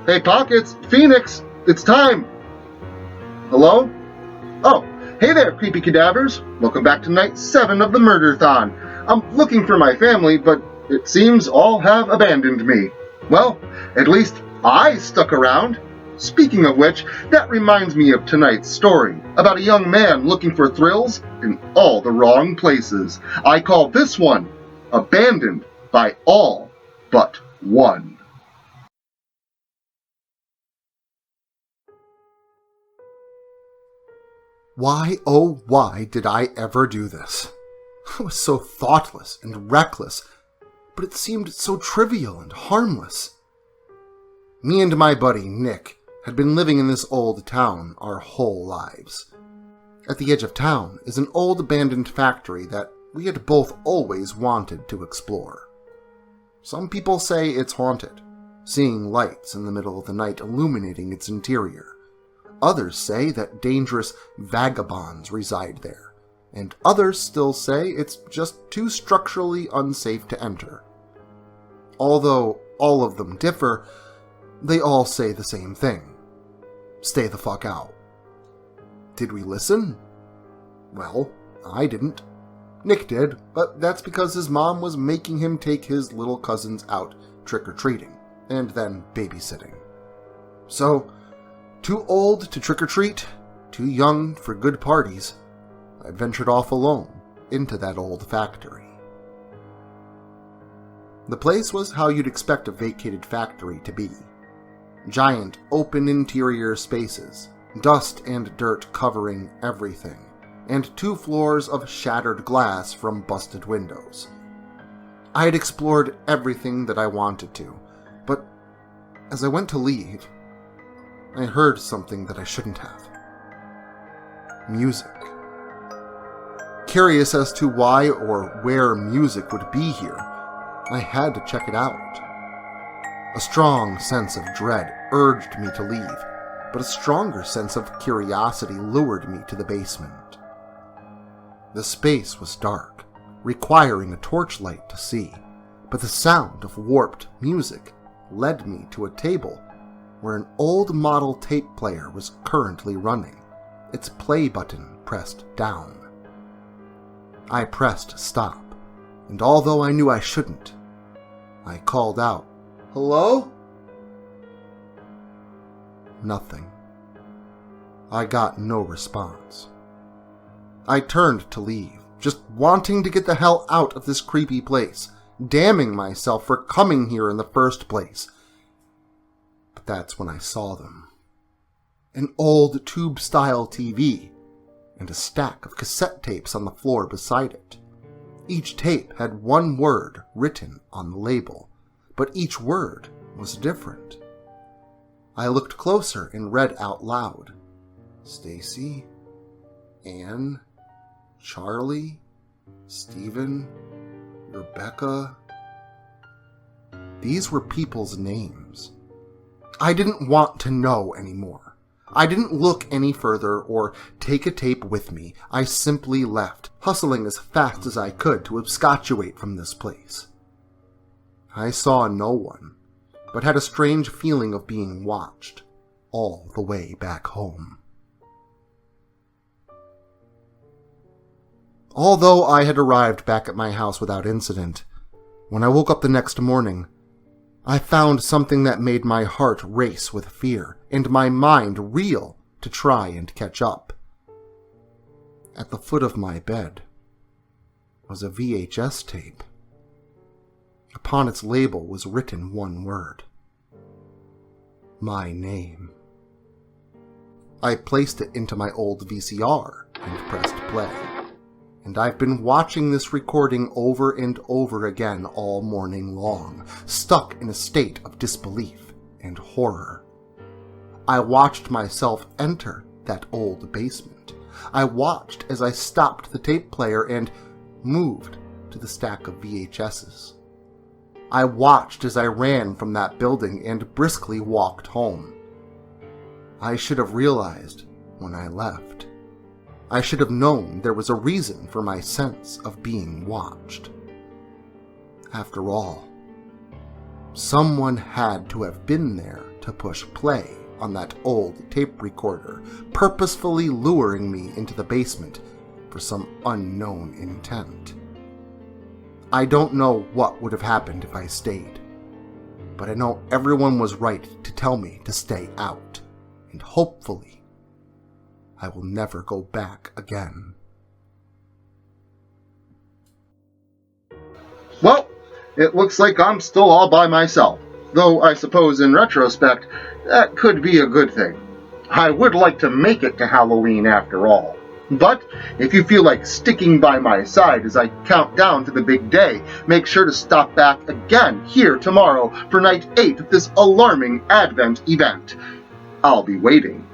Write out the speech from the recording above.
Hey, Pockets, Phoenix, it's time. Hello? Oh, hey there, creepy cadavers. Welcome back to night 7 of the Murder-thon. I'm looking for my family, but it seems all have abandoned me. Well, at least I stuck around. Speaking of which, that reminds me of tonight's story about a young man looking for thrills in all the wrong places. I call this one Abandoned by All But One. Why, oh why did I ever do this? I was so thoughtless and reckless, but it seemed so trivial and harmless. Me and my buddy, Nick, had been living in this old town our whole lives. At the edge of town is an old abandoned factory that we had both always wanted to explore. Some people say it's haunted, seeing lights in the middle of the night illuminating its interior. Others say that dangerous vagabonds reside there, and others still say it's just too structurally unsafe to enter. Although all of them differ, they all say the same thing. Stay the fuck out. Did we listen? Well, I didn't. Nick did, but that's because his mom was making him take his little cousins out trick-or-treating, and then babysitting. So, too old to trick-or-treat, too young for good parties, I ventured off alone into that old factory. The place was how you'd expect a vacated factory to be. Giant, open interior spaces, dust and dirt covering everything, and 2 floors of shattered glass from busted windows. I had explored everything that I wanted to, but as I went to leave, I heard something that I shouldn't have. Music. Curious as to why or where music would be here, I had to check it out. A strong sense of dread urged me to leave, but a stronger sense of curiosity lured me to the basement. The space was dark, requiring a torchlight to see, but the sound of warped music led me to a table where an old model tape player was currently running, its play button pressed down. I pressed stop, and although I knew I shouldn't, I called out, "Hello?" Nothing. I got no response. I turned to leave, just wanting to get the hell out of this creepy place, damning myself for coming here in the first place. But that's when I saw them. An old tube-style TV, and a stack of cassette tapes on the floor beside it. Each tape had one word written on the label, but each word was different. I looked closer and read out loud. Stacy, Anne, Charlie, Stephen, Rebecca. These were people's names. I didn't want to know anymore. I didn't look any further or take a tape with me. I simply left, hustling as fast as I could to abscotulate from this place. I saw no one, but had a strange feeling of being watched, all the way back home. Although I had arrived back at my house without incident, when I woke up the next morning, I found something that made my heart race with fear and my mind reel to try and catch up. At the foot of my bed was a VHS tape. Upon its label was written one word. My name. I placed it into my old VCR and pressed play. And I've been watching this recording over and over again all morning long, stuck in a state of disbelief and horror. I watched myself enter that old basement. I watched as I stopped the tape player and moved to the stack of VHSs. I watched as I ran from that building and briskly walked home. I should have realized when I left. I should have known there was a reason for my sense of being watched. After all, someone had to have been there to push play on that old tape recorder, purposefully luring me into the basement for some unknown intent. I don't know what would have happened if I stayed, but I know everyone was right to tell me to stay out, and hopefully I will never go back again. Well, it looks like I'm still all by myself, though I suppose in retrospect, that could be a good thing. I would like to make it to Halloween after all. But if you feel like sticking by my side as I count down to the big day, make sure to stop back again here tomorrow for night 8 of this alarming Advent event. I'll be waiting.